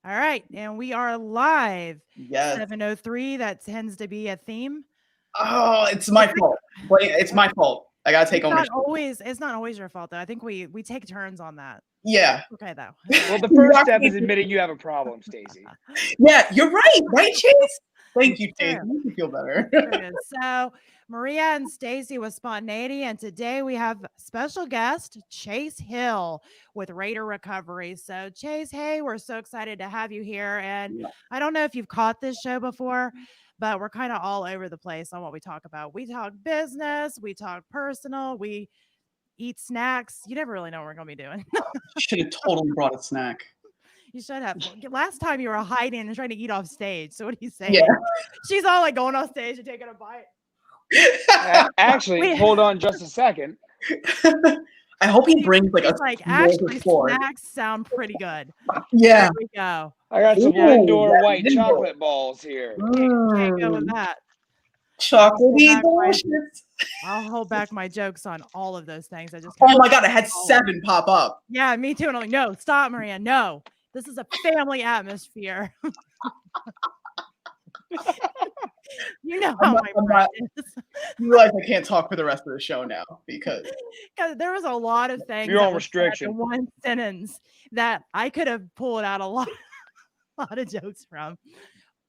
All right, and we are live. Yes. 7:03, that tends to be a theme. Oh, it's I my think fault. It's my fault. I gotta take ownership. it's not always your fault though. I think we take turns on that. Yeah. Okay though. Well, the You first step actually- is admitting you have a problem, Stacey. yeah, you're right, Chase? Thank you, Chase. True. Makes me feel better. True. So Maria and Stacey with Spontaneity, and today we have special guest Chase Hill with Raider Recovery. So Chase, hey, we're so excited to have you here. And Yeah. I don't know if you've caught this show before, but we're kind of all over the place on what we talk about. We talk business, we talk personal, we eat snacks. You never really know what we're going to be doing. Should have totally brought a snack. You should have. Last time you were hiding and trying to eat off stage. So what are you saying? Yeah. She's all like going off stage and taking a bite. Actually, hold on just a second. I hope he brings like a actually snacks sound pretty good. Yeah. There we go. I got some Ooh, Lindor white Lindor. chocolate balls here. Can't go with that. Chocolatey delicious. I'll hold back my jokes on all of those things. I just Oh my god, I had 7 pop up. Yeah, me too. And I'm like, no, stop, Maria. No. This is a family atmosphere. You know how my brain is. You realize I can't talk for the rest of the show now because there was a lot of things You're on that were said restriction. in one sentence that I could have pulled out a lot of jokes from.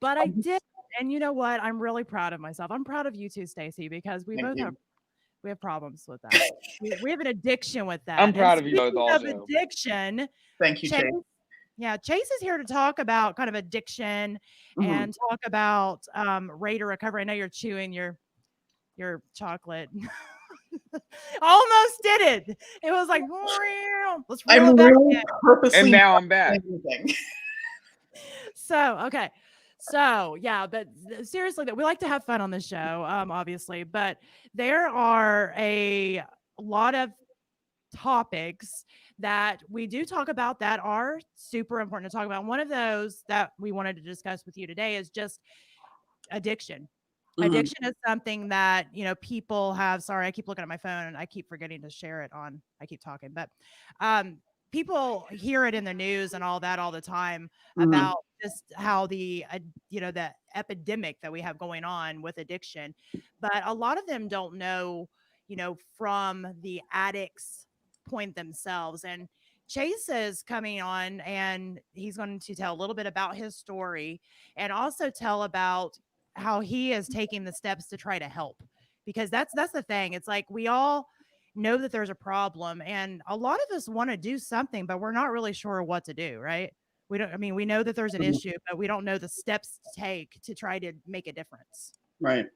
But I did. And you know what? I'm really proud of myself. I'm proud of you too, Stacey, because we both have problems with that. we have an addiction with that. I'm proud and of you both also. Of addiction. Thank you, Chase. Yeah, Chase is here to talk about kind of addiction and talk about Raider Recovery. I know you're chewing your chocolate. Almost did it. It was like, let's roll it back in. Purposely and now I'm back. Okay. So yeah, but seriously, we like to have fun on this show, obviously, but there are a lot of topics that we do talk about that are super important to talk about. One of those that we wanted to discuss with you today is just addiction. Addiction is something that, people have. Sorry, I keep looking at my phone and I keep forgetting to share it on. I keep talking, but people hear it in the news and all that all the time about just how the epidemic that we have going on with addiction. But a lot of them don't know, from the addicts' point themselves. And Chase is coming on and he's going to tell a little bit about his story and also tell about how he is taking the steps to try to help, because that's the thing. It's like we all know that there's a problem and a lot of us want to do something, but we're not really sure what to do, right? We know that there's an issue, but we don't know the steps to take to try to make a difference. Right.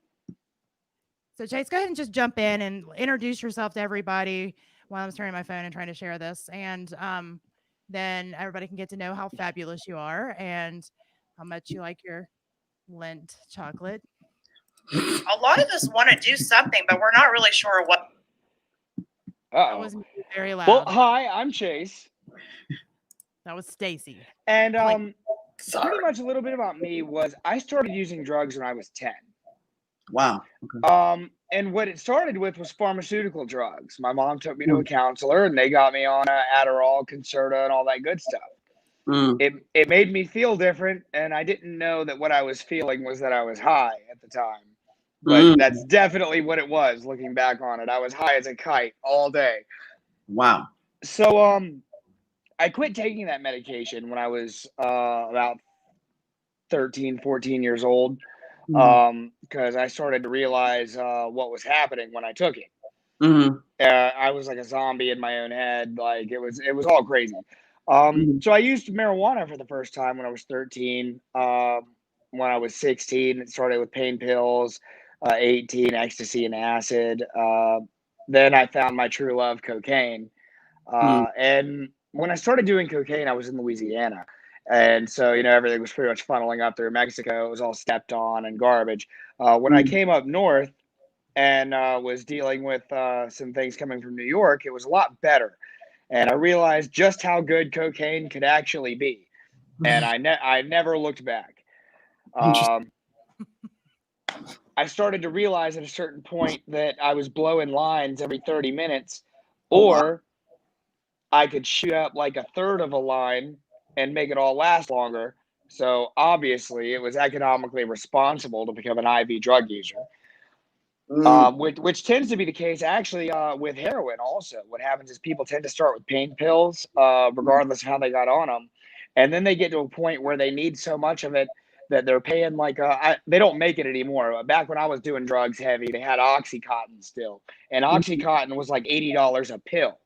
So Chase, go ahead and just jump in and introduce yourself to everybody while I'm turning my phone and trying to share this. And then everybody can get to know how fabulous you are and how much you like your Lindt chocolate. A lot of us want to do something, but we're not really sure what. That was very loud. Well, hi, I'm Chase. That was Stacey. And pretty much a little bit about me was I started using drugs when I was 10. Wow. Okay. And what it started with was pharmaceutical drugs. My mom took me to a counselor and they got me on Adderall, Concerta, and all that good stuff. It made me feel different, and I didn't know that what I was feeling was that I was high at the time. But that's definitely what it was, looking back on it. I was high as a kite all day. Wow. So I quit taking that medication when I was about 13, 14 years old, because I started to realize what was happening when I took it. I was like a zombie in my own head. Like it was all crazy. So I used marijuana for the first time when I was 13. When I was 16, it started with pain pills, 18, ecstasy and acid. Then I found my true love, cocaine. And when I started doing cocaine, I was in Louisiana. And so, everything was pretty much funneling up through Mexico. It was all stepped on and garbage. When I came up north and was dealing with some things coming from New York, it was a lot better. And I realized just how good cocaine could actually be. And I never looked back. I started to realize at a certain point that I was blowing lines every 30 minutes, or I could shoot up like a third of a line and make it all last longer. So obviously, it was economically responsible to become an IV drug user, which tends to be the case actually with heroin. Also, what happens is people tend to start with pain pills, regardless of how they got on them, and then they get to a point where they need so much of it that they're paying like they don't make it anymore. Back when I was doing drugs heavy, they had OxyContin still, and OxyContin was like $80 a pill.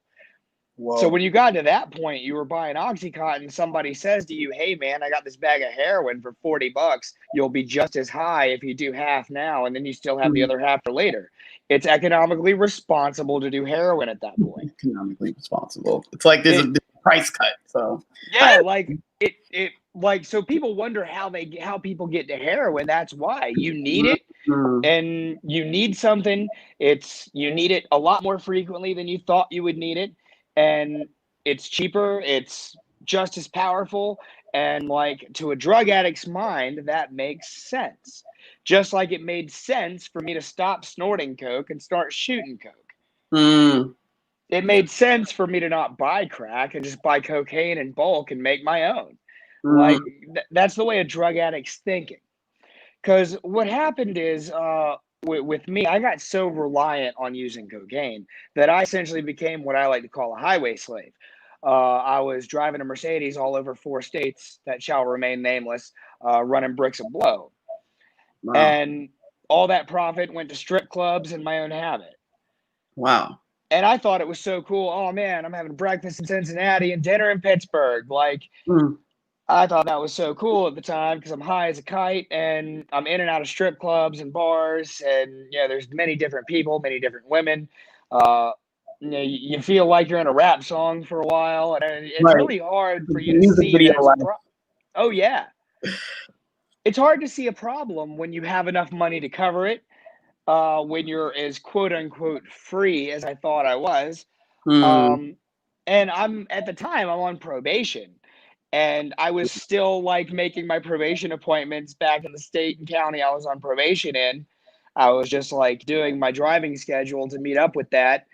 So Whoa. when you got to that point, you were buying OxyContin, somebody says to you, hey man, I got this bag of heroin for $40. You'll be just as high if you do half now, and then you still have the other half for later. It's economically responsible to do heroin at that point. Economically responsible. It's like there's a price cut. So yeah, like it like, so people wonder how people get to heroin. That's why you need it. And you need something. You need it a lot more frequently than you thought you would need it. And it's cheaper, it's just as powerful. And like, to a drug addict's mind, that makes sense. Just like it made sense for me to stop snorting coke and start shooting coke. It made sense for me to not buy crack and just buy cocaine in bulk and make my own. Like, that's the way a drug addict's thinking. Because what happened is, with me, I got so reliant on using cocaine that I essentially became what I like to call a highway slave. I was driving a Mercedes all over 4 states that shall remain nameless, running bricks of blow. Wow. And all that profit went to strip clubs and my own habit. Wow. And I thought it was so cool. Oh man, I'm having breakfast in Cincinnati and dinner in Pittsburgh. Like, I thought that was so cool at the time because I'm high as a kite and I'm in and out of strip clubs and bars, and there's many different people, many different women. You feel like you're in a rap song for a while, and it's really hard for you to see that. Oh yeah, it's hard to see a problem when you have enough money to cover it. When you're as quote unquote free as I thought I was, and I'm at the time I'm on probation. And I was still like making my probation appointments back in the state and county I was on probation in. I was just like doing my driving schedule to meet up with that.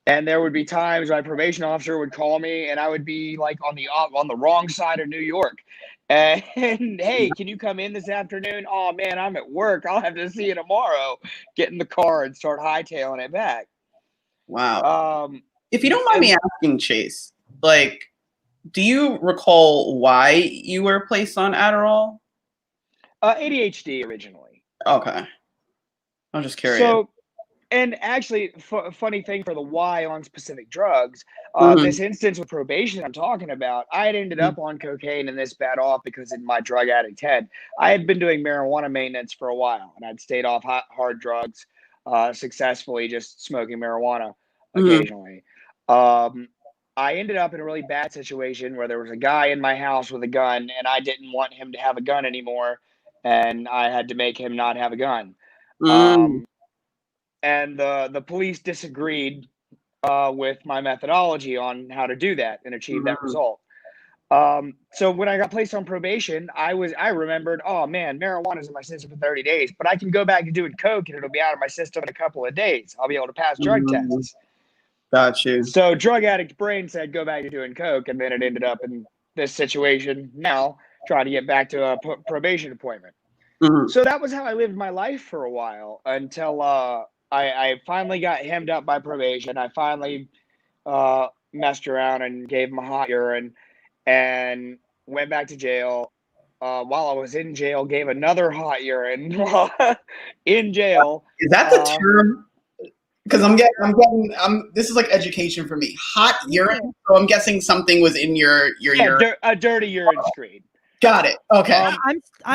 And there would be times my probation officer would call me and I would be like on the wrong side of New York. And hey, can you come in this afternoon? Oh man, I'm at work. I'll have to see you tomorrow. Get in the car and start hightailing it back. Wow. If you don't mind me asking, Chase, like, do you recall why you were placed on Adderall? ADHD originally. Okay. I'm just curious. So, and actually, funny thing for the why on specific drugs, this instance with probation I'm talking about, I had ended up on cocaine and this bad off because in my drug addict head, I had been doing marijuana maintenance for a while, and I'd stayed off hard drugs successfully, just smoking marijuana occasionally. I ended up in a really bad situation where there was a guy in my house with a gun, and I didn't want him to have a gun anymore, and I had to make him not have a gun. And the police disagreed with my methodology on how to do that and achieve that result. So when I got placed on probation, I remembered, oh man, marijuana's in my system for 30 days, but I can go back to doing coke and it'll be out of my system in a couple of days. I'll be able to pass drug tests. Got you. So drug addict brain said, go back to doing coke. And then it ended up in this situation now, trying to get back to a probation appointment. So that was how I lived my life for a while until I finally got hemmed up by probation. I finally messed around and gave him a hot urine and went back to jail. While I was in jail, gave another hot urine in jail. Is that the term? Because this is like education for me. Hot urine. So I'm guessing something was in your urine. A dirty urine screen. Got it. Okay.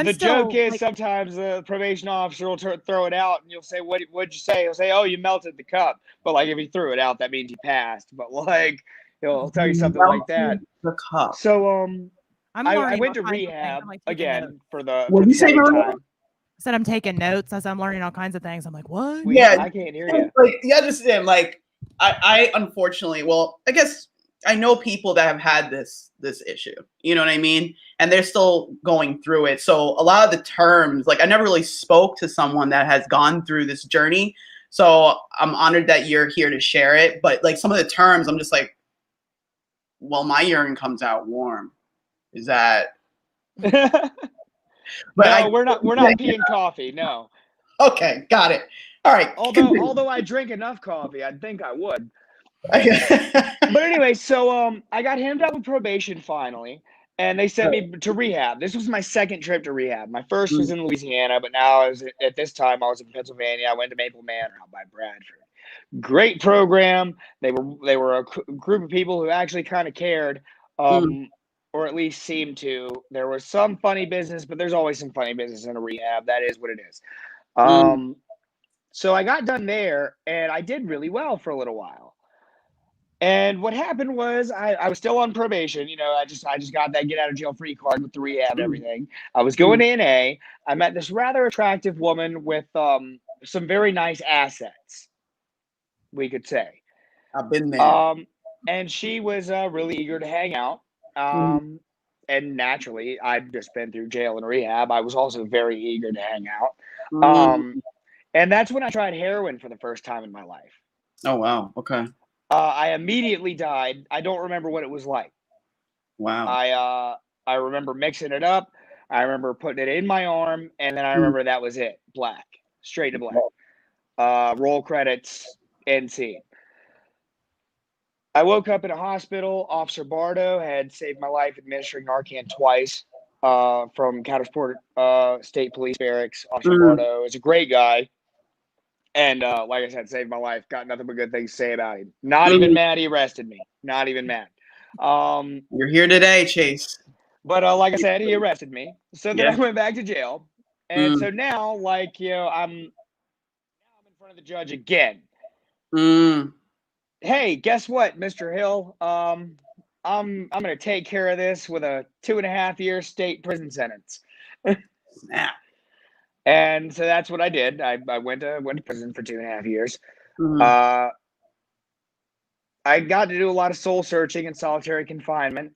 The joke is sometimes the probation officer will throw it out, and you'll say, "What'd you say?" He'll say, "Oh, you melted the cup." But like, if he threw it out, that means he passed. But like, he'll tell you something like that. The cup. So I went to rehab again for the second time. Said I'm taking notes as I'm learning all kinds of things. I'm like, what? Yeah, I can't hear you. Like, yeah, just like I unfortunately, well, I guess I know people that have had this issue. You know what I mean? And they're still going through it. So a lot of the terms, like I never really spoke to someone that has gone through this journey. So I'm honored that you're here to share it. But like some of the terms, I'm just like, well, my urine comes out warm. Is that? No, we're not peeing coffee. No. Okay, got it. All right. Although I drink enough coffee, I think I would. Okay. But anyway, so I got handed out with probation finally, and they sent me to rehab. This was my second trip to rehab. My first was in Louisiana, but now at this time I was in Pennsylvania. I went to Maple Manor out by Bradford. Great program. They were a group of people who actually kind of cared, or at least seemed to. There was some funny business, but there's always some funny business in a rehab. That is what it is. So I got done there, and I did really well for a little while. And what happened was I was still on probation. You know, I just got that get out of jail free card with the rehab and everything. I was going to NA. I met this rather attractive woman with some very nice assets, we could say. I've been there. And she was really eager to hang out. And naturally, I'd just been through jail and rehab. I was also very eager to hang out. And that's when I tried heroin for the first time in my life. Oh, wow. Okay. I immediately died. I don't remember what it was like. Wow. I remember mixing it up. I remember putting it in my arm, and then I remember that was it. Black. Straight to black. Roll credits, end scene. I woke up in a hospital. Officer Bardo had saved my life administering Narcan twice from Countersport State Police Barracks. Officer Bardo is a great guy. And like I said, saved my life. Got nothing but good things to say about him. Not even mad he arrested me. Not even mad. You're here today, Chase. But like I said, he arrested me. So then I went back to jail. And so now, like, you know, I'm in front of the judge again. Hey, guess what, Mr. Hill? I'm gonna take care of this with a 2.5-year state prison sentence. Snap. And so that's what I did. I went to prison for 2.5 years. I got to do a lot of soul searching and solitary confinement.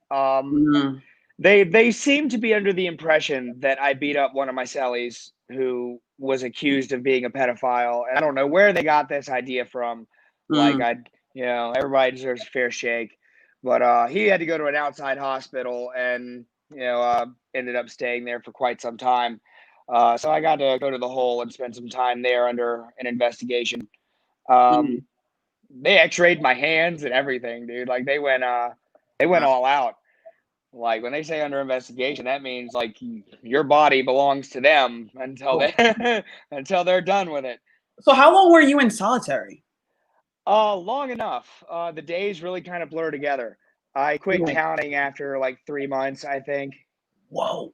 They seem to be under the impression that I beat up one of my cellies who was accused of being a pedophile. And I don't know where they got this idea from. Like, everybody deserves a fair shake. But he had to go to an outside hospital and, ended up staying there for quite some time. So I got to go to the hole and spend some time there under an investigation. They x-rayed my hands and everything, dude. Like they went all out. Like when they say under investigation, that means like your body belongs to them until they're done with it. So how long were you in solitary? Long enough. The days really kind of blur together. I quit counting after like 3 months, I think. Whoa.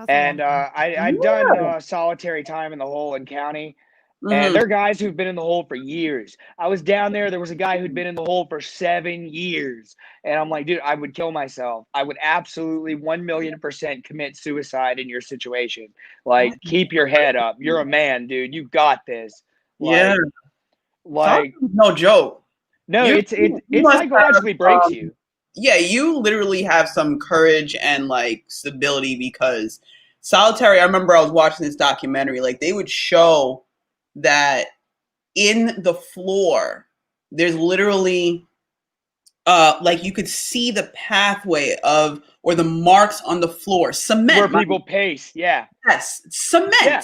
And I'd done solitary time in the hole in county. And there are guys who've been in the hole for years. I was down there. There was a guy who'd been in the hole for 7 years. And I'm like, dude, I would kill myself. I would absolutely 1,000,000% commit suicide in your situation. Like, keep your head up. You're a man, dude. You got this. Like no joke. No, it psychologically breaks you. Yeah, you literally have some courage and like stability because solitary, I remember I was watching this documentary, like they would show that in the floor, there's literally like you could see the pathway or the marks on the floor, cement. Where people pace, yeah. Yes, cement. Yeah,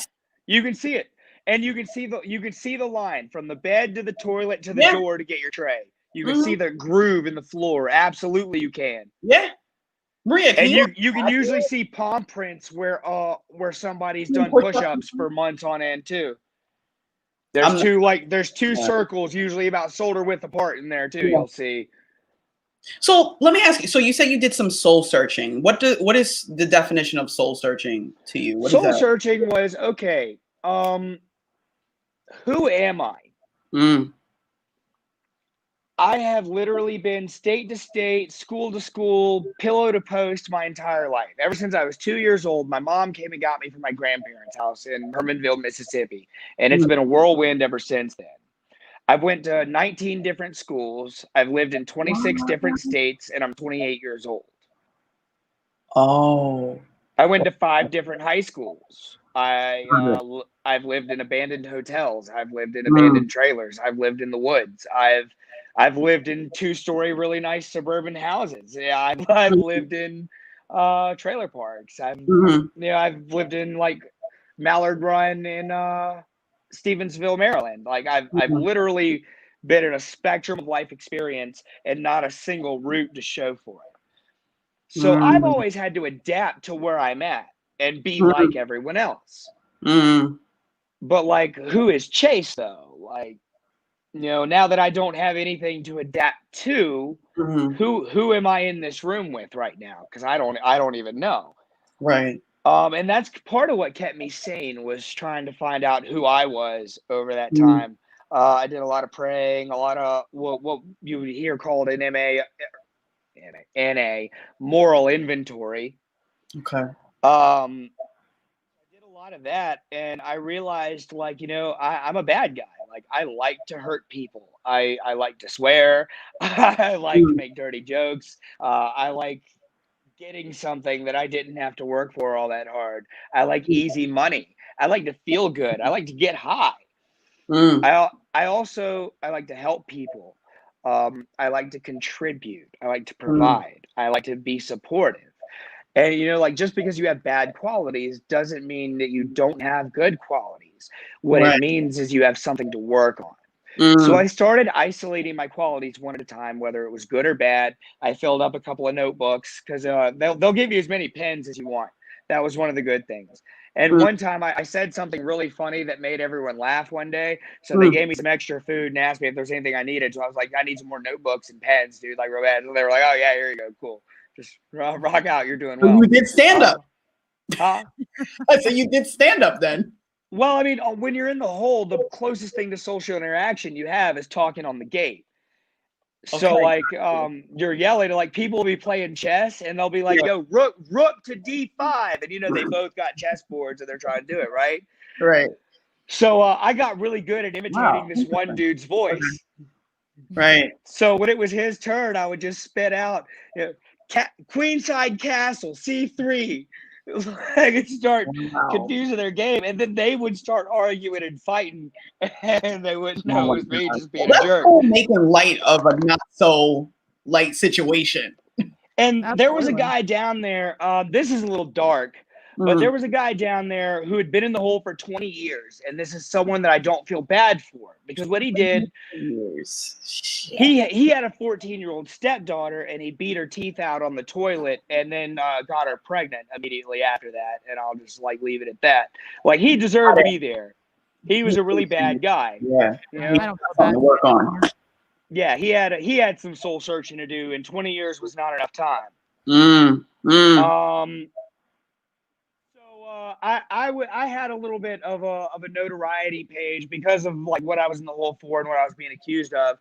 you can see it. And you can see the line from the bed to the toilet to the door to get your tray. You can see the groove in the floor. Absolutely, you can. Yeah, Maria, and you can usually see palm prints where somebody's done push-ups for months on end too. There's two circles usually about shoulder width apart in there too. You'll see. So let me ask you. So you said you did some soul searching. What is the definition of soul searching to you? Soul searching was okay. Who am I? I have literally been state to state, school to school, pillow to post my entire life. Ever since I was 2 years old, my mom came and got me from my grandparents' house in Hermanville, Mississippi. And it's been a whirlwind ever since then. I've went to 19 different schools. I've lived in 26 different states, and I'm 28 years old. Oh. I went to 5 different high schools. I've lived in abandoned hotels. I've lived in abandoned trailers. I've lived in the woods. I've lived in 2-story, really nice suburban houses. Yeah, I've lived in trailer parks. Mhm. I've lived in like Mallard Run in Stevensville, Maryland. Like I've Mhm. literally been in a spectrum of life experience and not a single route to show for it. So I've Mhm. always had to adapt to where I'm at and be like Mhm. everyone else. Mhm. But like, who is Chase though? Like, now that I don't have anything to adapt to, Mhm. who am I in this room with right now? Because I don't even know. Right. And that's part of what kept me sane, was trying to find out who I was over that Mhm. time. I did a lot of praying, a lot of what you would hear called an NA moral inventory. Okay. I did a lot of that, and I realized, like, I'm a bad guy. Like, I like to hurt people. I like to swear. I like to Mhm. make dirty jokes. I like getting something that I didn't have to work for all that hard. I like easy money. I like to feel good. I like to get high. Mhm. I like to help people. I like to contribute. I like to Mhm. provide. I like to be supportive. And like, just because you have bad qualities doesn't mean that you don't have good qualities. What it Right. means is you have something to work on. So I Mhm. started isolating my qualities one at a time, whether it was good or bad. I filled up a couple of notebooks because they'll give you as many pens as you want. That was one of the good things. And Mhm. one time I said something really funny that made everyone laugh one day. So they Mhm. gave me some extra food and asked me if there's anything I needed. So I was like, I need some more notebooks and pens, dude. Like, real bad. So they were like, oh yeah, here you go, cool. Just rock out. You're doing So you well. did stand up. Huh? I said you did stand up then. Well, I mean, when you're in the hole, the closest thing to social interaction you have is talking on the gate. So Okay. like you're yelling, like people will be playing chess and they'll be like, Yeah. yo, rook to d5, and they both got chessboards and they're trying to do it, right? Right. So I got really good at imitating Wow. this one Interesting. dude's Okay. voice. Right. So when it was his turn, I would just spit out, queenside castle c3, like, and start Wow. confusing their game, and then they would start arguing and fighting, and they wouldn't Oh know my it was me God. just Well, being a that's jerk. cool making light of a not so light situation. And there was a Absolutely. guy down there. This is a little dark, but there Mm. was a guy down there who had been in the hole for 20 years. And this is someone that I don't feel bad for, because what he did, Years. Shit. he had a 14-year-old stepdaughter, and he beat her teeth out on the toilet and then got her pregnant immediately after that. And I'll just like leave it at that. Like, he deserved to be there. He was a really bad guy. Yeah. You He I know? don't feel has something bad to for work you on. anymore. Yeah, he had some soul searching to do, and 20 years was not enough time. Mm. Mm. Um, So I had a little bit of a notoriety page because of like what I was in the hole for and what I was being accused of,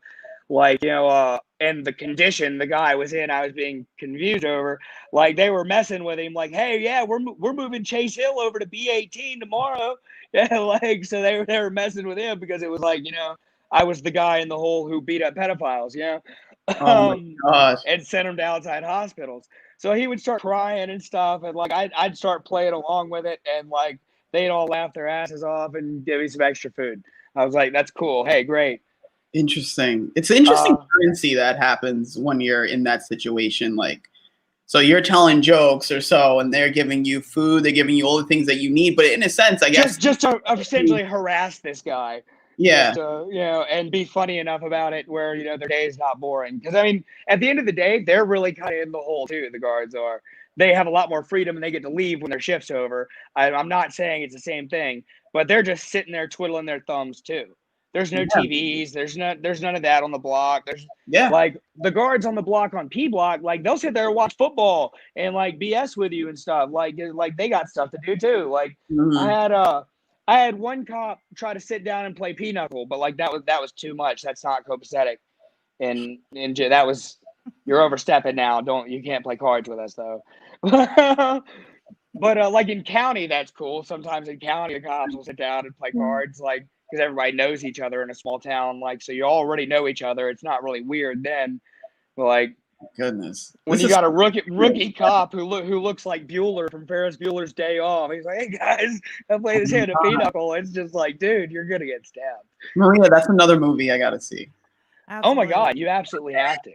like and the condition the guy was in. I was being confused over. Like, they were messing with him, like, hey, yeah, we're moving Chase Hill over to B18 tomorrow. Yeah, like, so they were messing with him because it was like, I was the guy in the hole who beat up pedophiles, Oh my gosh. and sent them to outside hospitals. So he would start crying and stuff, and like I'd start playing along with it, and like they'd all laugh their asses off and give me some extra food. I was like, "That's cool. Hey, great." Interesting. It's interesting Uh, currency that happens when you're in that situation. Like, so you're telling jokes or so, and they're giving you food, they're giving you all the things that you need. But in a sense, I guess, just to essentially harass this guy, yeah, just to and be funny enough about it where their day is not boring. Because I mean, at the end of the day, they're really kind of in the hole too. The guards are. They have a lot more freedom and they get to leave when their shift's over. I'm not saying it's the same thing, but they're just sitting there twiddling their thumbs too. There's no yeah, TVs. There's none of that on the block. There's yeah. like the guards on the block on P block, like they'll sit there and watch football and like BS with you and stuff. Like they got stuff to do too. Like I Mhm. had I had one cop try to sit down and play pinochle, but like that was too much. That's not copacetic. And that was, you're overstepping now. You can't play cards with us though. But like in county, that's cool. Sometimes in county, the cops will sit down and play cards, like, because everybody knows each other in a small town. Like, so you already know each other. It's not really weird then. But like Goodness, when this you is got a rookie cop who looks like Bueller from Ferris Bueller's Day Off, he's like, "Hey guys, I play this hand of pinochle." It's just like, dude, you're gonna get stabbed. Maria. That's another movie I gotta see. Oh my Absolutely. god, you absolutely have to.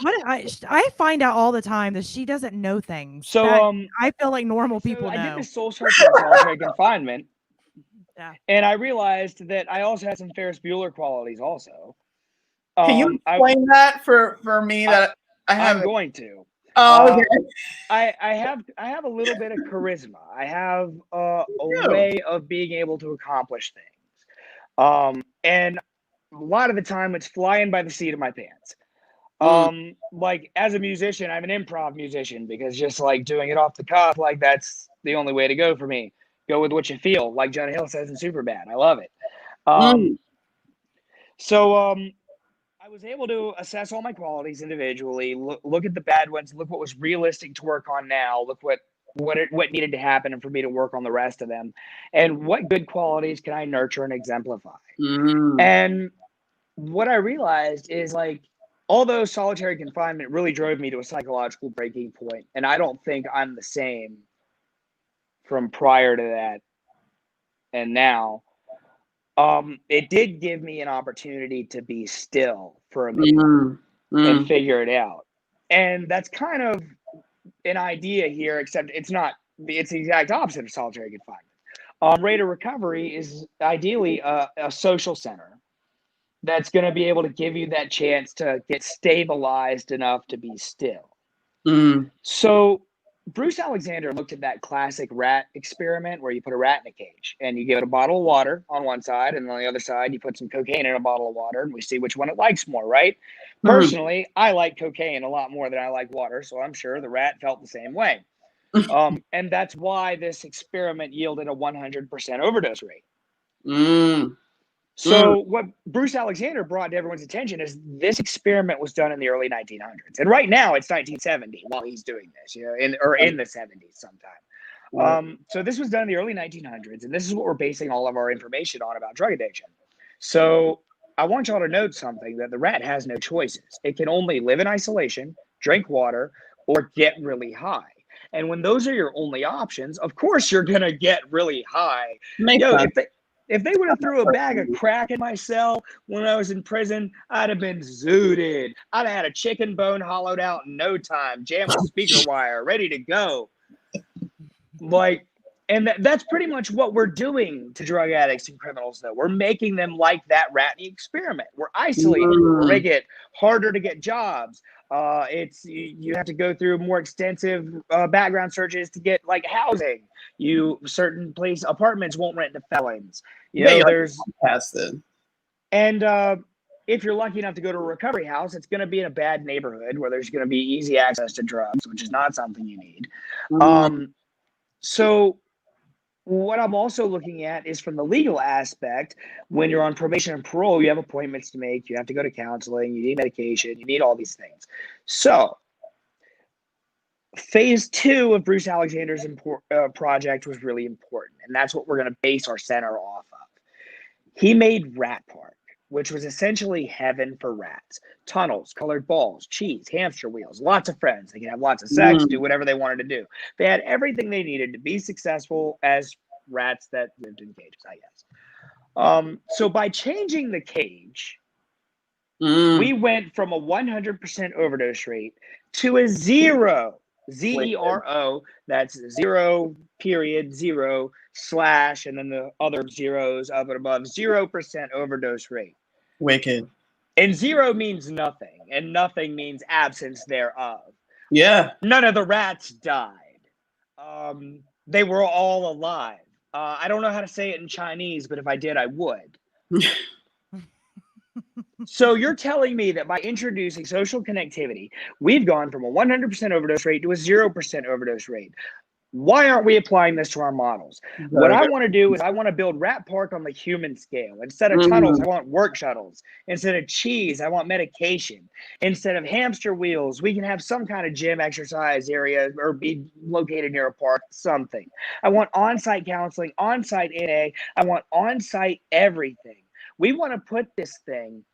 I find out all the time that she doesn't know things So that I feel like normal people I did know. this soul searching in solitary confinement, Yeah. and I realized that I also had some Ferris Bueller qualities also. Can you explain that for me that I haven't? I'm going to. Oh, okay. I have a little bit of charisma. I have a way of being able to accomplish things. And a lot of the time it's flying by the seat of my pants. Like as a musician, I'm an improv musician because just like doing it off the cuff, like that's the only way to go for me. Go with what you feel, like Jonah Hill says in Superbad. I love it. So I was able to assess all my qualities individually, look at the bad ones, look what was realistic to work on now, look what needed to happen and for me to work on the rest of them, and what good qualities can I nurture and exemplify. And what I realized is like, although solitary confinement really drove me to a psychological breaking point, and I don't think I'm the same from prior to that and now, it did give me an opportunity to be still for a minute and figure it out. And that's kind of an idea here, except it's not, it's the exact opposite of solitary confinement. Rate of recovery is ideally a social center that's going to be able to give you that chance to get stabilized enough to be still. So Bruce Alexander looked at that classic rat experiment where you put a rat in a cage and you give it a bottle of water on one side, and on the other side you put some cocaine in a bottle of water, and we see which one it likes more, right? Personally, I like cocaine a lot more than I like water, so I'm sure the rat felt the same way. And that's why this experiment yielded a 100% overdose rate. So what Bruce Alexander brought to everyone's attention is this experiment was done in the early 1900s, and right now it's 1970 while he's doing this, in the 70s sometime. So this was done in the early 1900s, and this is what we're basing all of our information on about drug addiction. So I want y'all to note something, that the rat has no choices. It can only live in isolation, drink water, or get really high. And when those are your only options, of course you're gonna get really high. If they would have threw a bag of crack in my cell when I was in prison, I'd have been zooted. I'd have had a chicken bone hollowed out in no time, jam with speaker wire, ready to go. Like, and that's pretty much what we're doing to drug addicts and criminals, though. We're making them like that rat in the experiment. We're isolating them. We're making it harder to get jobs. You have to go through more extensive background searches to get like housing. Certain apartments won't rent to felons. There's tested. And if you're lucky enough to go to a recovery house, it's going to be in a bad neighborhood where there's going to be easy access to drugs, which is not something you need. So what I'm also looking at is from the legal aspect. When you're on probation and parole, you have appointments to make, you have to go to counseling, you need medication, you need all these things. So phase 2 of Bruce Alexander's project was really important, and that's what we're going to base our center off of. He made Rat Park, which was essentially heaven for rats. Tunnels, colored balls, cheese, hamster wheels, lots of friends. They could have lots of sex, do whatever they wanted to do. They had everything they needed to be successful as rats that lived in cages, I guess. So by changing the cage, we went from a 100% overdose rate to a zero, zero, that's 0.0 and then the other zeros up and above, 0% overdose rate. Wicked. And zero means nothing, and nothing means absence thereof. Yeah. None of the rats died. They were all alive. I don't know how to say it in Chinese, but if I did, I would. So you're telling me that by introducing social connectivity, we've gone from a 100% overdose rate to a 0% overdose rate. Why aren't we applying this to our models? What I want to do is I want to build Rat Park on the human scale. Instead of tunnels, I want work shuttles. Instead of cheese, I want medication. Instead of hamster wheels, we can have some kind of gym exercise area or be located near a park, something. I want on-site counseling, on-site NA. I want on-site everything. We want to put this thing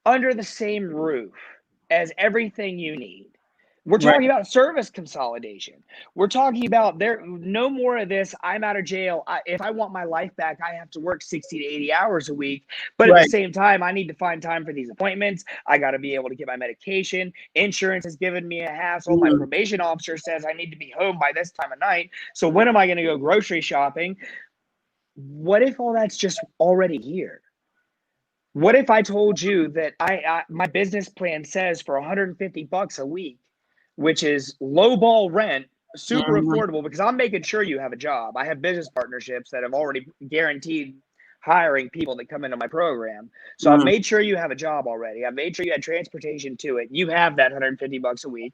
under the same roof as everything you need. We're Right. talking about service consolidation. We're talking about there no more of this. I'm out of jail. If I want my life back, I have to work 60 to 80 hours a week. But at the Right. same time, I need to find time for these appointments. I got to be able to get my medication. Insurance has given me a hassle. My Mhm. probation officer says I need to be home by this time of night. So when am I going to go grocery shopping? What if all that's just already here? What if I told you that my business plan says for $150 a week, which is lowball rent, super Mhm. affordable, because I'm making sure you have a job. I have business partnerships that have already guaranteed hiring people that come into my program. So I've Mhm. made sure you have a job already. I've made sure you had transportation to it. You have that $150 a week.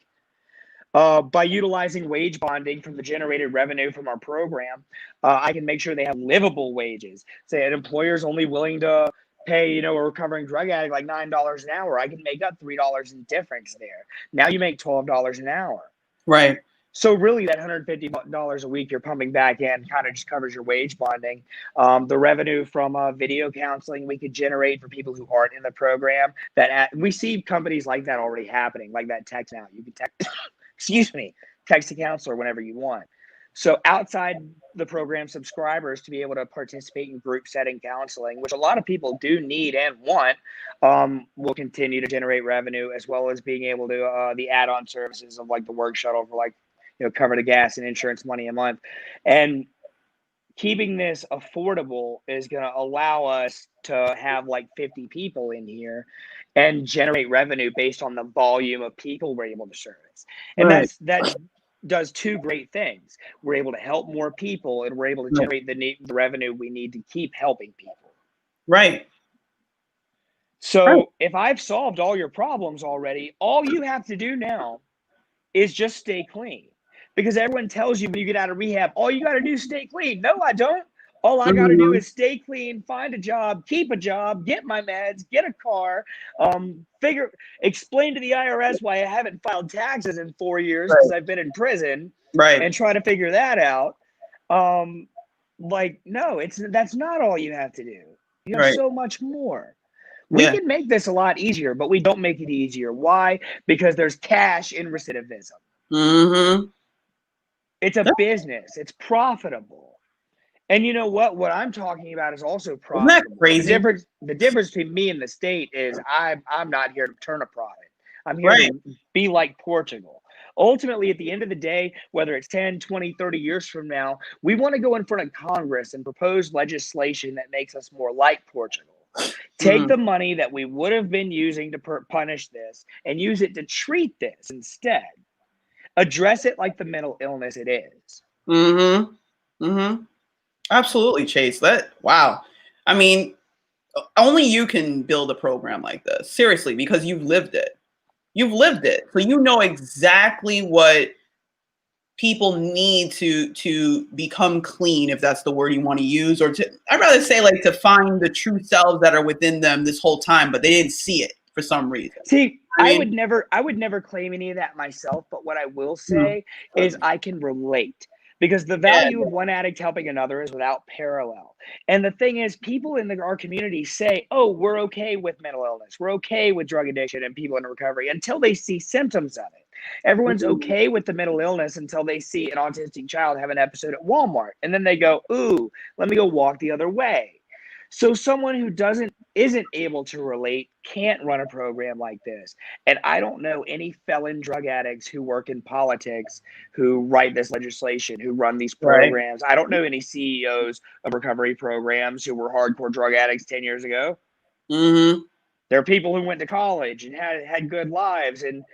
By utilizing wage bonding from the generated revenue from our program, I can make sure they have livable wages. Say an employer's only willing to pay, a recovering drug addict like $9 an hour. I can make up $3 in difference there. Now you make $12 an hour. Right. So really that $150 a week you're pumping back in kind of just covers your wage bonding. The revenue from video counseling we could generate for people who aren't in the program. We see companies like that already happening, like that text now. You can text, text a counselor whenever you want. So outside the program subscribers to be able to participate in group setting counseling, which a lot of people do need and want, will continue to generate revenue, as well as being able to the add-on services of like the work shuttle for like, cover the gas and insurance money a month. And keeping this affordable is going to allow us to have like 50 people in here and generate revenue based on the volume of people we're able to service. And Right. that does two great things. We're able to help more people, and we're able to generate the revenue we need to keep helping people. Right. So if I've solved all your problems already, all you have to do now is just stay clean. Because everyone tells you when you get out of rehab, all you got to do is stay clean. No, I don't. All I got to do Mhm. is stay clean, find a job, keep a job, get my meds, get a car, explain to the IRS why I haven't filed taxes in 4 years because Right. I've been in prison, Right. and try to figure that out. No, that's not all you have to do. You have Right. so much more. We Yeah. can make this a lot easier, but we don't make it easier. Why? Because there's cash in recidivism. Mm-hmm. It's a business. It's profitable. And you know what? What I'm talking about is also Isn't that profitable. crazy? The difference between me and the state is I'm not here to turn a profit. I'm here Right. to be like Portugal. Ultimately, at the end of the day, whether it's 10, 20, 30 years from now, we want to go in front of Congress and propose legislation that makes us more like Portugal. Take Mm. the money that we would have been using to punish this and use it to treat this instead. Address it like the mental illness it is. Mm-hmm. Mm-hmm. Absolutely, Chase. Wow. I mean, only you can build a program like this. Seriously, because you've lived it. You've lived it. So you know exactly what people need to become clean, if that's the word you want to use, or I'd rather say like to find the true selves that are within them this whole time, but they didn't see it for some reason. See, I I mean, would never claim any of that myself, but what I will Mhm. say is I can relate, because the Yeah. value of one addict helping another is without parallel. And the thing is, people in our community say, oh, we're okay with mental illness. We're okay with drug addiction and people in recovery until they see symptoms of it. Everyone's Mhm. okay with the mental illness until they see an autistic child have an episode at Walmart. And then they go, ooh, let me go walk the other way. So someone who isn't able to relate can't run a program like this. And I don't know any felon drug addicts who work in politics who write this legislation, who run these Right. programs. I don't know any CEOs of recovery programs who were hardcore drug addicts 10 years ago. Mm-hmm. There are people who went to college and had good lives and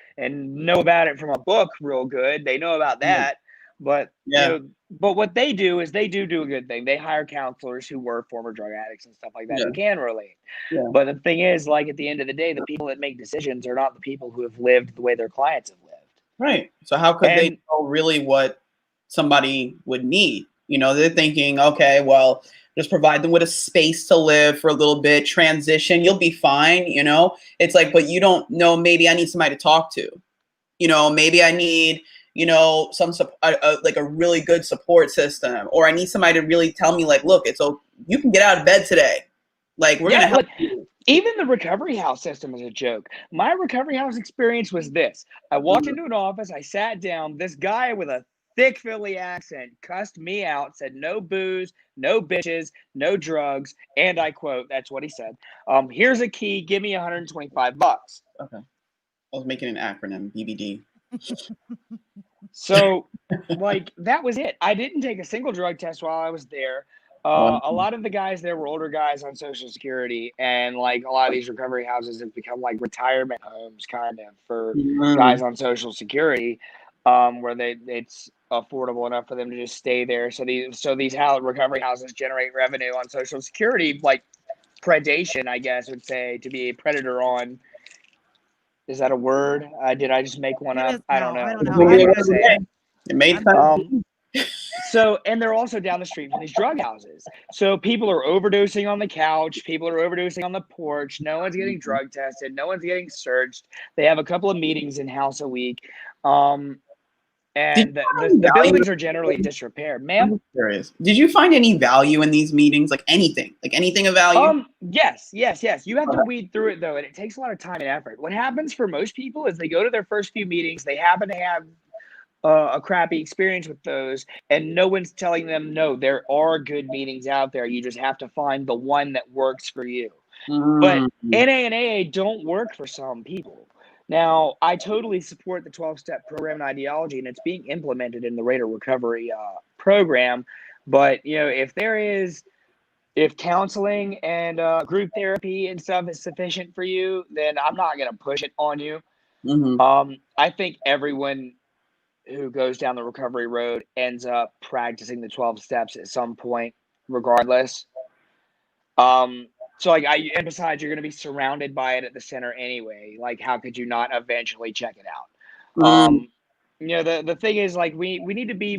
know about it from a book real good. They know about that. But Yeah. but what they do is they do a good thing. They hire counselors who were former drug addicts and stuff like that Yeah. who can relate. Yeah. But the thing is, like at the end of the day, the people that make decisions are not the people who have lived the way their clients have lived. Right. So how could they And know really what somebody would need? They're thinking, okay, well, just provide them with a space to live for a little bit, transition, you'll be fine. It's like, but you don't know, maybe I need somebody to talk to. Maybe I need, some like a really good support system, or I need somebody to really tell me like, look, you can get out of bed today. Like, we're going to help you. Even the recovery house system is a joke. My recovery house experience was this. I walked into an office, I sat down, this guy with a thick Philly accent cussed me out, said no booze, no bitches, no drugs, and I quote, that's what he said. Here's a key, give me $125. Okay. I was making an acronym, BBD. So, like, that was it. I didn't take a single drug test while I was there. A lot of the guys there were older guys on Social Security, and like a lot of these recovery houses have become like retirement homes, kind of for guys on Social Security, where it's affordable enough for them to just stay there. So these recovery houses generate revenue on Social Security, like predation, I guess would say, to be a predator on. Is that a word? Did I just make one It up? is I don't know. now. I don't know. I don't know. It made sense. So, and they're also down the street from these drug houses. So people are overdosing on the couch. People are overdosing on the porch. No one's getting drug tested. No one's getting searched. They have a couple of meetings in house a week. And the buildings are generally in disrepair. Ma'am? Did you find any value in these meetings? Like anything of value? Yes. You have to weed through it though, and it takes a lot of time and effort. What happens for most people is they go to their first few meetings, they happen to have a crappy experience with those, and no one's telling them, no, there are good meetings out there. You just have to find the one that works for you. But NA and AA don't work for some people. Now, I totally support the 12-step program and ideology, and it's being implemented in the Rate of Recovery program. But, if counseling and group therapy and stuff is sufficient for you, then I'm not going to push it on you. I think everyone who goes down the recovery road ends up practicing the 12 steps at some point, regardless. So and besides, you're going to be surrounded by it at the center anyway. Like, how could you not eventually check it out? The thing is, like, we need to be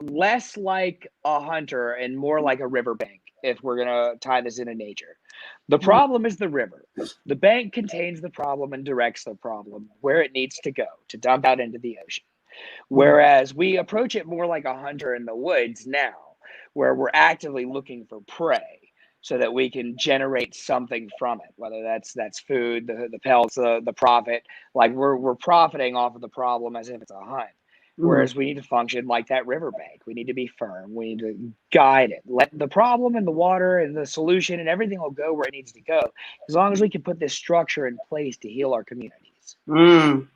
less like a hunter and more like a riverbank if we're going to tie this into nature. The problem is the river. The bank contains the problem and directs the problem where it needs to go to dump out into the ocean. Whereas we approach it more like a hunter in the woods now, where we're actively looking for prey so that we can generate something from it, whether that's food, the pelts, the profit. Like we're profiting off of the problem as if it's a hunt. Whereas we need to function like that riverbank. We need to be firm. We need to guide it. Let the problem and the water and the solution and everything will go where it needs to go, as long as we can put this structure in place to heal our communities. Let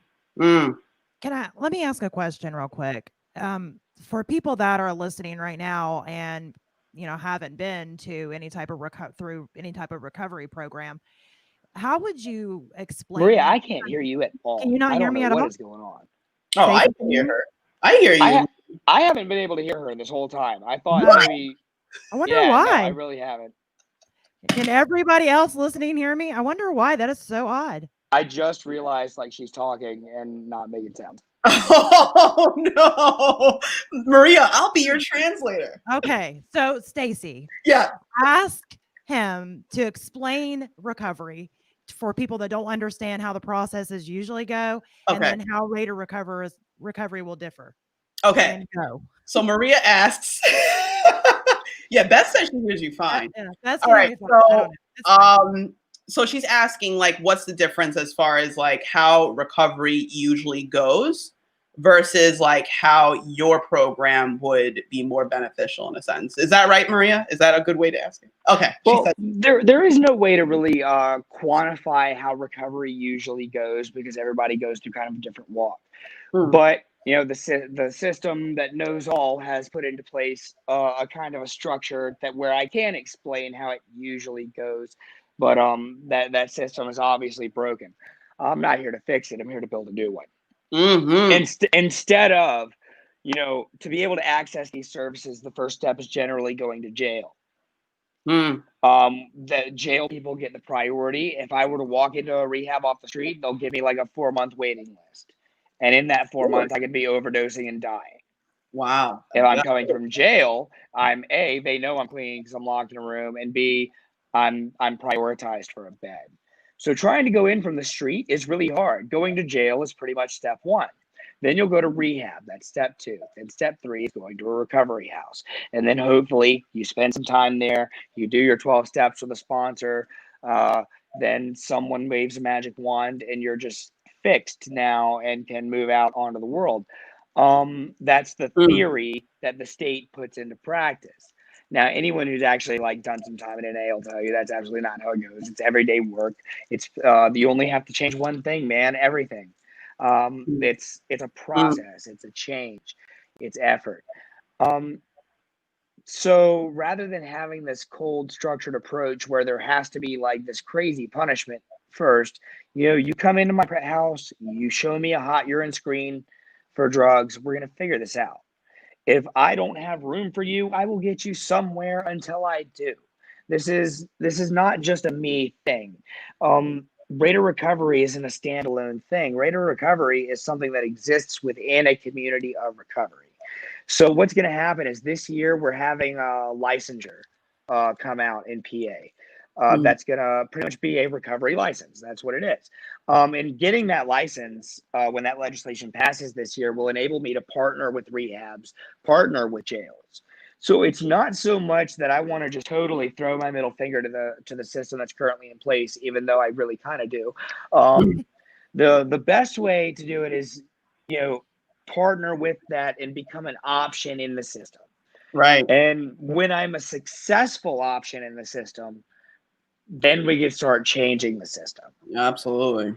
me ask a question real quick. For people that are listening right now and haven't been to any type of through any type of recovery program, how would you explain? Maria, I can't hear you at all. Can you not hear me at all? What is going on? Oh, I can hear her. I hear you. I haven't been able to hear her this whole time. I thought maybe. I wonder why. No, I really haven't. Can everybody else listening hear me? I wonder why. That is so odd. I just realized she's talking and not making sound. Oh no, Maria, I'll be your translator. Okay, so Stacey, ask him to explain recovery for people that don't understand how the processes usually go, and then how rate of recovery will differ. Okay, so Maria asks. Beth says she hears you fine. That's all right. So she's asking, what's the difference as far as how recovery usually goes versus how your program would be more beneficial in a sense. Is that right, Maria? Is that a good way to ask it? Okay. Well, there is no way to really quantify how recovery usually goes because everybody goes through kind of a different walk. But the system that knows all has put into place a kind of a structure where I can explain how it usually goes. But that system is obviously broken. I'm not here to fix it. I'm here to build a new one. Instead of, to be able to access these services, the first step is generally going to jail. The jail people get the priority. If I were to walk into a rehab off the street, they'll give me a 4-month waiting list. And in that 4 months, I could be overdosing and dying. Wow. If I'm coming from jail, they know I'm clean because I'm locked in a room, and B, I'm prioritized for a bed. So trying to go in from the street is really hard. Going to jail is pretty much step 1. Then you'll go to rehab. That's step 2. Then step 3 is going to a recovery house. And then hopefully you spend some time there. You do your 12 steps with a sponsor. then someone waves a magic wand and you're just fixed now and can move out onto the world. That's the theory that the state puts into practice. Now, anyone who's actually like done some time in NA will tell you that's absolutely not how it goes. It's everyday work. It's you only have to change one thing, man. Everything. It's a process. It's a change. It's effort. So rather than having this cold, structured approach where there has to be like this crazy punishment first, you come into my house, you show me a hot urine screen for drugs. We're gonna figure this out. If I don't have room for you, I will get you somewhere until I do. This is not just a me thing. Rate of recovery isn't a standalone thing. Rate of recovery is something that exists within a community of recovery. So what's going to happen is this year we're having a licensure come out in PA. That's going to pretty much be a recovery license. That's what it is. And getting that license when that legislation passes this year will enable me to partner with rehabs, partner with jails. So it's not so much that I want to just totally throw my middle finger to the system that's currently in place, even though I really kind of do. The best way to do it is, partner with that and become an option in the system. Right. And when I'm a successful option in the system, then we can start changing the system. Absolutely.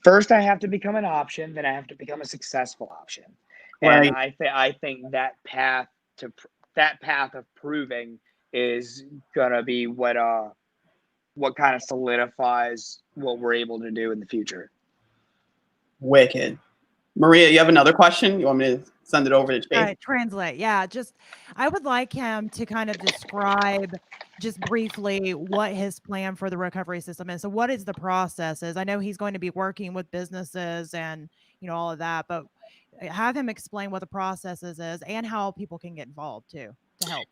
First, I have to become an option, then I have to become a successful option. Right. And I think that path of proving is gonna be what kind of solidifies what we're able to do in the future. Wicked. Maria, you have another question? You want me to send it over to Chase? Translate. Yeah, I would like him to kind of describe just briefly what his plan for the recovery system is. So what is the processes? I know he's going to be working with businesses and, all of that, but have him explain what the processes is and how people can get involved too to help.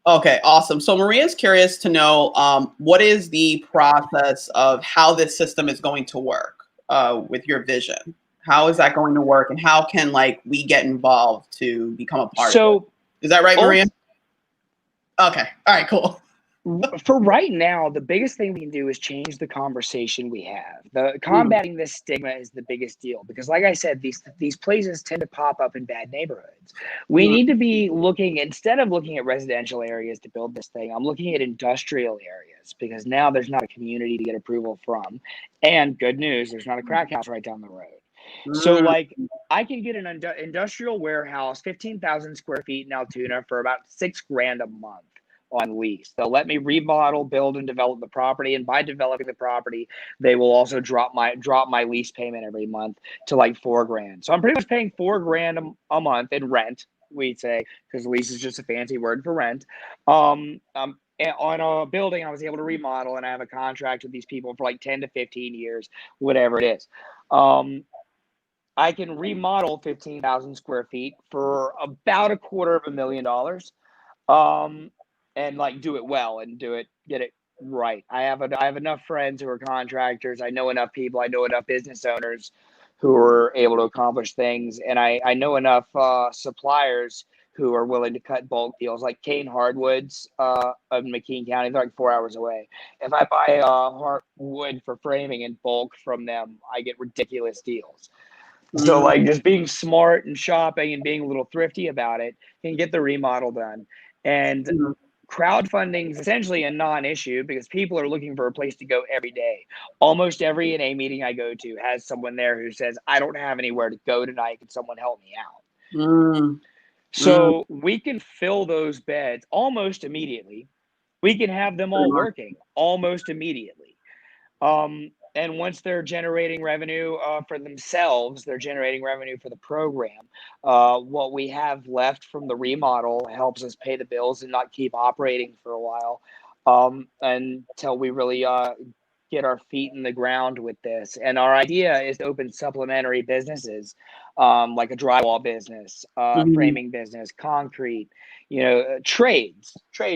Okay, awesome. So Maria's curious to know what is the process of how this system is going to work with your vision? How is that going to work, and how can we get involved to become a part of it? Is that right, Maria? Okay. All right, cool. For right now, the biggest thing we can do is change the conversation we have. Combating this stigma is the biggest deal because, like I said, these places tend to pop up in bad neighborhoods. We need to be looking, instead of looking at residential areas to build this thing, I'm looking at industrial areas because now there's not a community to get approval from. And good news, there's not a crack house right down the road. So I can get an industrial warehouse, 15,000 square feet in Altoona for about $6,000 a month on lease. They'll let me remodel, build, and develop the property. And by developing the property, they will also drop my lease payment every month to $4,000. So I'm pretty much paying $4,000 a month in rent, we'd say, because lease is just a fancy word for rent. On a building I was able to remodel, and I have a contract with these people for 10 to 15 years, whatever it is. I can remodel 15,000 square feet for about $250,000. And do it well and get it right. I have enough friends who are contractors. I know enough people. I know enough business owners who are able to accomplish things. And I know enough suppliers who are willing to cut bulk deals, like Kane Hardwoods of McKean County. They're 4 hours away. If I buy hardwood for framing in bulk from them, I get ridiculous deals. So just being smart and shopping and being a little thrifty about it can get the remodel done. And crowdfunding is essentially a non-issue because people are looking for a place to go every day. Almost every NA meeting I go to has someone there who says, I don't have anywhere to go tonight. Can someone help me out? So we can fill those beds almost immediately. We can have them all working almost immediately. And once they're generating revenue for themselves, they're generating revenue for the program. What we have left from the remodel helps us pay the bills and not keep operating for a while until we really get our feet in the ground with this. And our idea is to open supplementary businesses like a drywall business, framing business, concrete, trade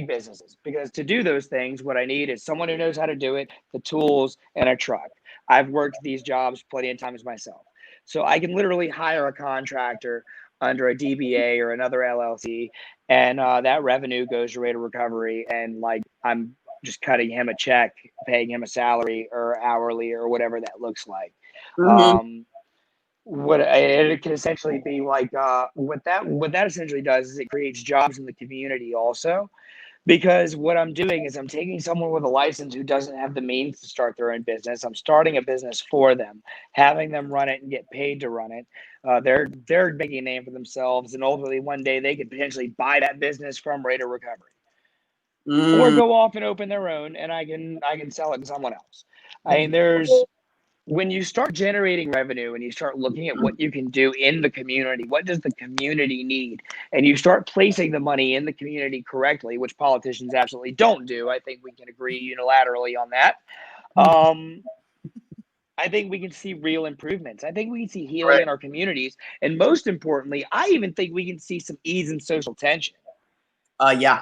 businesses. Because to do those things, what I need is someone who knows how to do it, the tools, and a truck. I've worked these jobs plenty of times myself. So I can literally hire a contractor under a DBA or another LLC, and that revenue goes to rate of recovery. And I'm just cutting him a check, paying him a salary or hourly or whatever that looks like. Mm-hmm. What it can essentially be like, what that essentially does is it creates jobs in the community also. Because what I'm doing is I'm taking someone with a license who doesn't have the means to start their own business. I'm starting a business for them, having them run it and get paid to run it. They're making a name for themselves, and ultimately one day they could potentially buy that business from Rate of Recovery, or Mm, go off and open their own, and I can sell it to someone else. I mean, there's when you start generating revenue and you start looking at what you can do in the community, what does the community need? And you start placing the money in the community correctly, which politicians absolutely don't do. I think we can agree unilaterally on that. I think we can see real improvements. I think we can see healing right. in our communities. And most importantly, I even think we can see some ease in social tension. Yeah.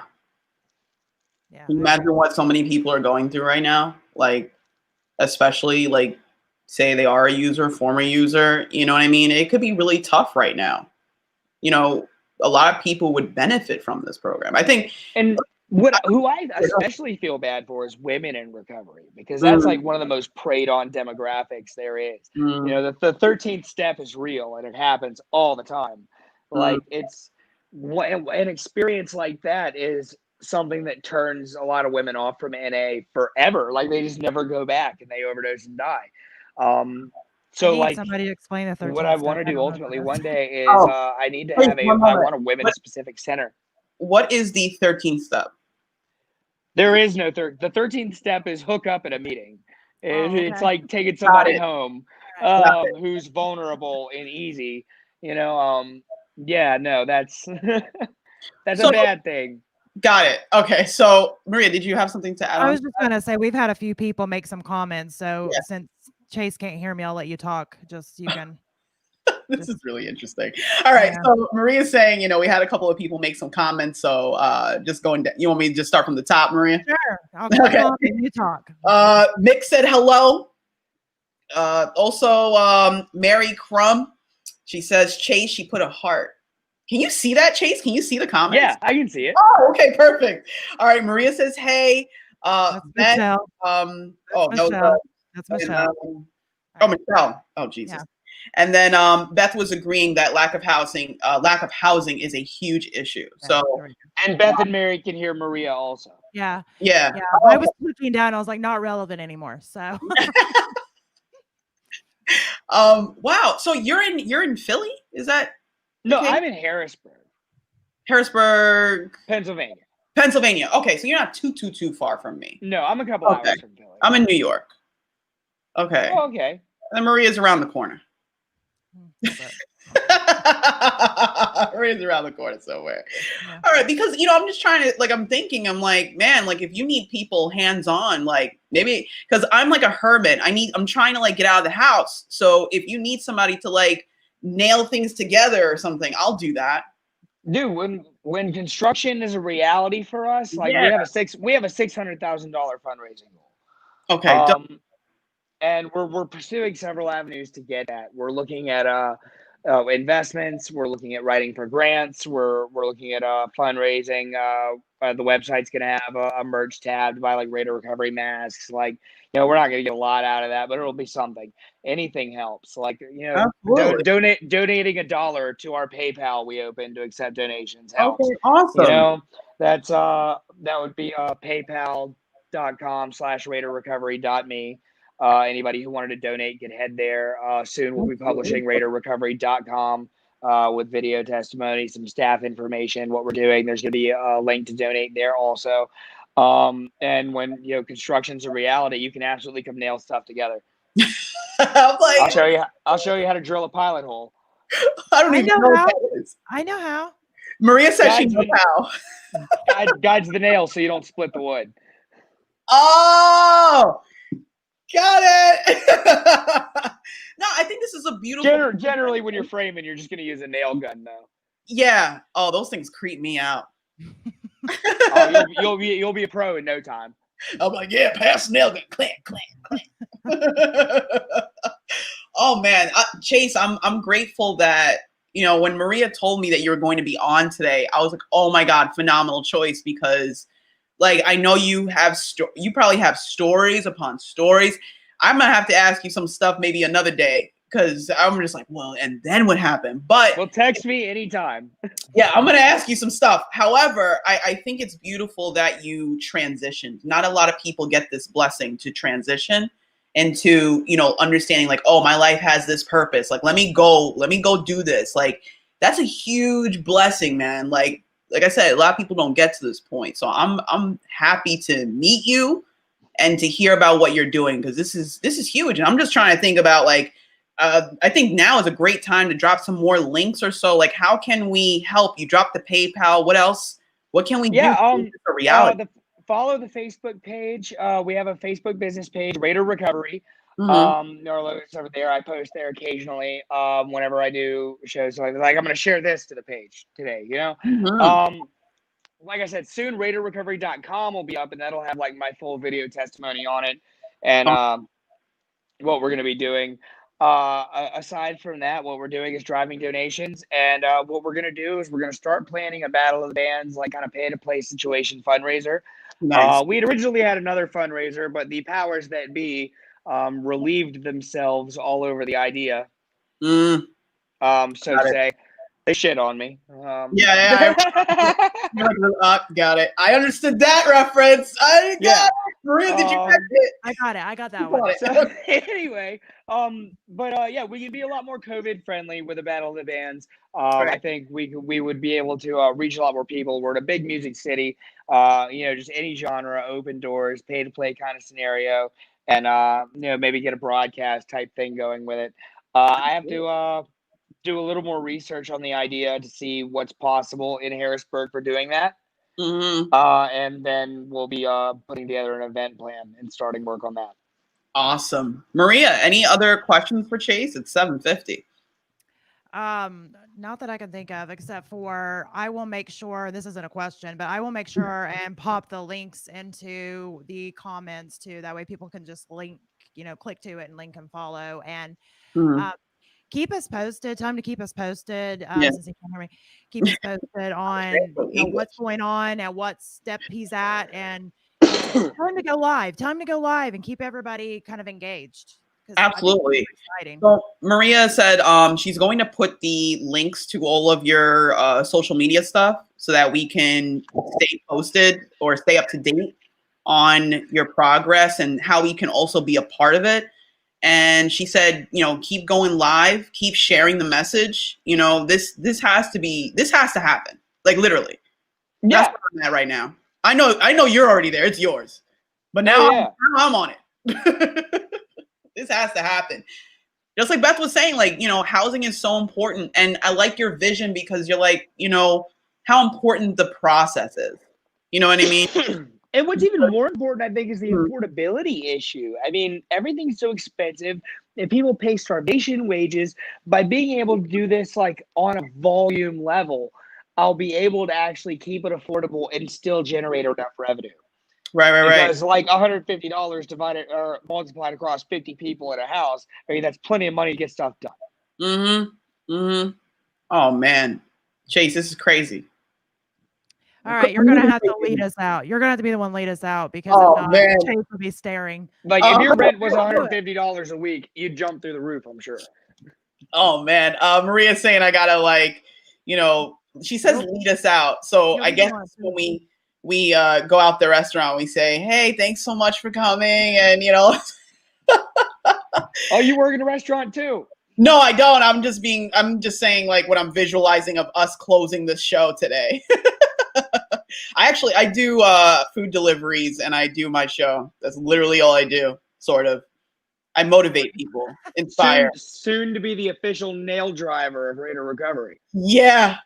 Yeah. Can you imagine what so many people are going through right now? Like, especially like, say they are a user, former user, you know what I mean? It could be really tough right now. You know, a lot of people would benefit from this program. I think. And who I especially feel bad for is women in recovery, because that's like one of the most preyed on demographics there is. You know, the 13th step is real and it happens all the time. Like it's an experience like that is something that turns a lot of women off from NA forever. Like they just never go back and they overdose and die. I So need like somebody to explain the 13th what I step. want to I do don't know what ultimately that is. one day is Oh, I need to wait, have one I moment. want a women specific center. What is the 13th step? There is no third. The 13th step is hook up at a meeting. It's okay. like taking Got somebody it. home Got it. who's vulnerable and easy. You know, yeah, no, that's that's a So, bad thing. got it. Okay. So, Maria, did you have something to add I on? was just gonna say we've had a few people make some comments. So Yeah. since Chase can't hear me, I'll let you talk. Just you can. This is really interesting. All right. Yeah. So Maria's saying, you know, we had a couple of people make some comments. So just going down, you want me to just start from the top, Maria? Sure. I'll keep Okay. going and you talk. Mick said hello. Also, Mary Crumb, she says, Chase, she put a heart. Can you see that, Chase? Can you see the comments? Yeah, I can see it. Oh, okay, perfect. All right, Maria says, hey. That's Beth, Michelle. oh, That's no, Michelle. That's Michelle. Michelle. Oh, Jesus. Yeah. And then Beth was agreeing that lack of housing is a huge issue. So, And Beth and Mary can hear Maria also. yeah. yeah. Yeah. I was looking down. I was like, not relevant anymore. So Wow. So you're in Philly? Is that No, okay? I'm in Harrisburg, Pennsylvania. Okay, so you're not too far from me. No, I'm a couple hours from Philly. I'm in New York. Okay. Oh, okay. And Maria's around the corner. Maria's around the corner somewhere. Yeah. All right, because I'm just trying to I'm thinking, I'm like, man, like if you need people hands-on, like maybe because I'm like a hermit. I'm trying to get out of the house. So if you need somebody to nail things together or something, I'll do that. Dude, when construction is a reality for us, we have a $600,000 fundraising goal. Okay. And we're pursuing several avenues to get that. We're looking at investments. We're looking at writing for grants. We're looking at fundraising. The website's gonna have a merch tab to buy Rate of Recovery masks. We're not gonna get a lot out of that, but it'll be something. Anything helps. Donating $1 to our PayPal we open to accept donations helps. Okay, awesome. That's that would be paypal.com/rateofrecovery.me. Anybody who wanted to donate can head there. Soon we'll be publishing rateofrecovery.com with video testimony, some staff information, what we're doing. There's going to be a link to donate there also. And when construction's a reality, you can absolutely come nail stuff together. I'll show you how to drill a pilot hole. I don't even know how. What that is. I know how. Maria says she knows how. Guides the nail so you don't split the wood. Oh, got it. No, I think this is a beautiful. Generally, when you're framing, you're just going to use a nail gun, though. Yeah. Oh, those things creep me out. You'll be a pro in no time. I'm like, yeah, pass nail gun, clank, clank, clank. Oh man, Chase, I'm grateful that when Maria told me that you were going to be on today, I was like, oh my God, phenomenal choice, because Like, I know you have, you probably have stories upon stories. I'm going to have to ask you some stuff maybe another day, because I'm just like, well, and then what happened? But Well, text me anytime. yeah, I'm going to ask you some stuff. However, I think it's beautiful that you transitioned. Not a lot of people get this blessing to transition into, you know, understanding like, oh, my life has this purpose. Like, let me go do this. Like, that's a huge blessing, man. Like I said, a lot of people don't get to this point. So I'm happy to meet you and to hear about what you're doing, because this is huge. And I'm just trying to think about like, I think now is a great time to drop some more links or so. Like, how can we help you? Drop the PayPal. What else? What can we do for reality? Follow the Facebook page. We have a Facebook business page, Rate or Recovery. Mm-hmm. Our logo's over there. I post there occasionally. Whenever I do shows, like I'm going to share this to the page today. You know, Mm-hmm. like I said, soon rateorrecovery.com will be up, and that'll have like my full video testimony on it, and what we're going to be doing. Aside from that, what we're doing is driving donations, and what we're going to do is we're going to start planning a Battle of the Bands, like kind of pay to play situation fundraiser. Nice. We had originally had another fundraiser, but the powers that be relieved themselves all over the idea. Mm, So to say, they shit on me. yeah. Got it. I understood that reference. I got it. Maria, did you catch it? I got it. I got that one. So anyway, yeah, we can be a lot more COVID friendly with the Battle of the Bands. Right. I think we would be able to reach a lot more people. We're in a big music city. You know, just any genre, open doors, pay to play kind of scenario, and you know, maybe get a broadcast type thing going with it. I have to do a little more research on the idea to see what's possible in Harrisburg for doing that. Mm-hmm. And then we'll be putting together an event plan and starting work on that. Awesome. Maria, any other questions for Chase? It's 7:50. Not that I can think of, except for I will make sure this isn't a question, but I will make sure and pop the links into the comments too. That way people can just link, you know, click to it and link and follow. And Mm-hmm. keep us posted. Time to keep us posted. Yeah. Since you can't hear me, keep us posted on what's going on and what step he's at, and time to go live. Time to go live and keep everybody kind of engaged. Absolutely. Exciting. So Maria said she's going to put the links to all of your social media stuff so that we can stay posted or stay up to date on your progress and how we can also be a part of it. And she said, you know, keep going live, keep sharing the message. You know, this has to happen. Like literally. Yeah. That's where I'm at right now. I know you're already there. It's yours. But now, now I'm on it. This has to happen. Just like Beth was saying, like, you know, housing is so important. And I like your vision because you're like, you know, how important the process is. You know what I mean? And what's even more important, I think, is the affordability issue. I mean, everything's so expensive and people pay starvation wages. By being able to do this like on a volume level, I'll be able to actually keep it affordable and still generate enough revenue. Right. Because like $150 divided or multiplied across 50 people in a house, I mean, that's plenty of money to get stuff done. Oh man, Chase, this is crazy. All right, you're gonna have to lead us out. You're gonna have to be the one to lead us out because Chase will be staring. Like if your rent was $150 a week, you'd jump through the roof, I'm sure. Oh man, Maria's saying I gotta like, you know, she says lead us out. So I guess when we go out the restaurant, we say, hey, thanks so much for coming, and you know. Oh, you work in a restaurant too? No, I don't. I'm just saying like what I'm visualizing of us closing this show today. I do food deliveries and I do my show. That's literally all I do, sort of. I motivate people, inspire. Soon to be the official nail driver of Rate or Recovery. Yeah.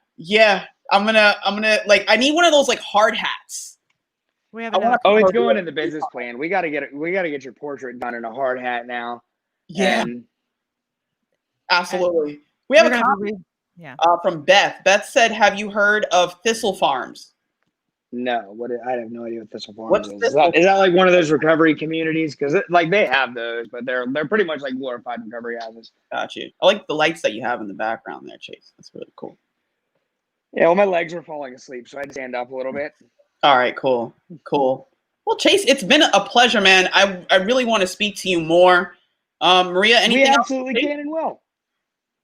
I'm gonna like I need one of those like hard hats. We have it's going in the business plan. We gotta get your portrait done in a hard hat now. Yeah. Absolutely. We have a comment from Beth. Beth said, have you heard of Thistle Farms? No, I have no idea what Thistle Farms is. Is that like one of those recovery communities? Because like they have those, but they're pretty much like glorified recovery houses. Got you. I like the lights that you have in the background there, Chase. That's really cool. Yeah, well, my legs were falling asleep, so I had to stand up a little bit. All right, cool. Well, Chase, it's been a pleasure, man. I really want to speak to you more. Maria, We anything else? absolutely can and will.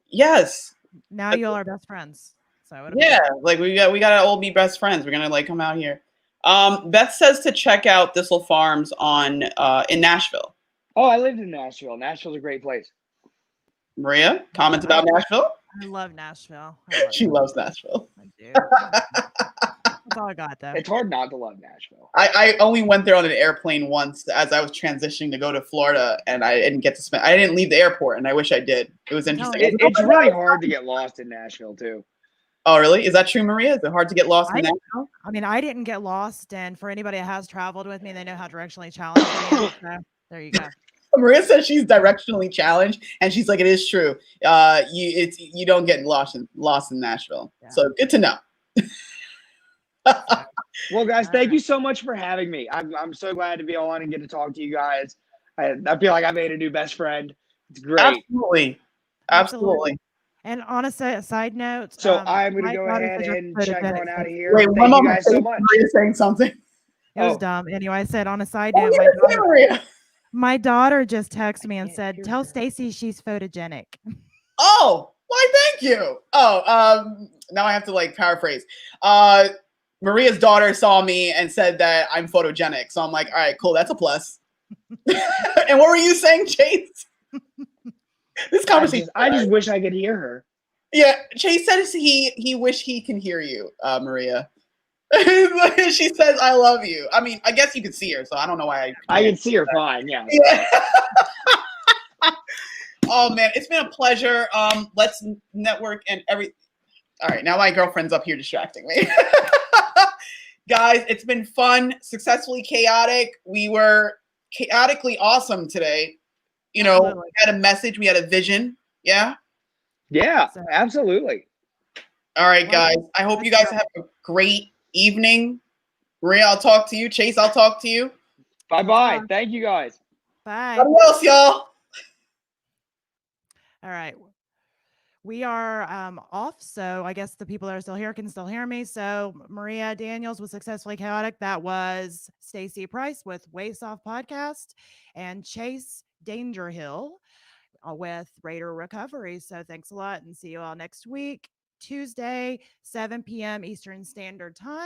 Yes. Now you all are best friends. So it'll be Yeah, good. like we gotta all be best friends. We're gonna like come out here. Beth says to check out Thistle Farms on in Nashville. Oh, I lived in Nashville. Nashville's a great place. Maria, comments about Nashville? I love Nashville. I love She it. loves Nashville. I do. That's all I got though. It's hard not to love Nashville. I only went there on an airplane once as I was transitioning to go to Florida, and I didn't get to spend. I didn't leave the airport, and I wish I did. It was interesting. It's really hard to get lost in Nashville too. Oh, really? Is that true, Maria? Is it hard to get lost in Nashville? I mean, I didn't get lost, and for anybody that has traveled with me, they know how directionally challenged I am. So there you go. Maria says she's directionally challenged, and she's like, "It is true. You don't get lost in Nashville." Yeah. So good to know. Well, guys, thank you so much for having me. I'm so glad to be on and get to talk to you guys. I feel like I made a new best friend. It's great. Absolutely. And on a side note, So I'm going to my go daughter ahead said you're and check photogenic. on out of here. Wait, Thank you guys so much. Maria's saying something. It was Oh. dumb. Anyway, I said on a side Oh, note, yeah, Maria. my daughter just texted me and can't said, hear "Tell her. Stacey she's photogenic." Oh, why? Thank you. Now I have to like paraphrase. Maria's daughter saw me and said that I'm photogenic, so I'm like, all right, cool, that's a plus. And what were you saying, Chase? This conversation. I just wish I could hear her. Yeah, Chase says he wish he can hear you, Maria. She says, "I love you." I mean, I guess you can see her, so I don't know why I can see her fine. Yeah. Yeah. Oh man, it's been a pleasure. Let's network and every. All right, now my girlfriend's up here distracting me. Guys, it's been fun, successfully chaotic. We were chaotically awesome today. You know, Absolutely. we had a message, we had a vision. Yeah. Yeah, absolutely. All right, guys. I hope you guys have a great evening. Maria, I'll talk to you. Chase, I'll talk to you. Bye-bye. Thank you, guys. Bye. Adios, y'all. All right. We are off, so I guess the people that are still here can still hear me. So Maria Daniels was successfully chaotic. That was Stacey Price with Waste Off Podcast and Chase Dangerhill with Raider Recovery. So thanks a lot and see you all next week, Tuesday, 7 p.m. Eastern Standard Time.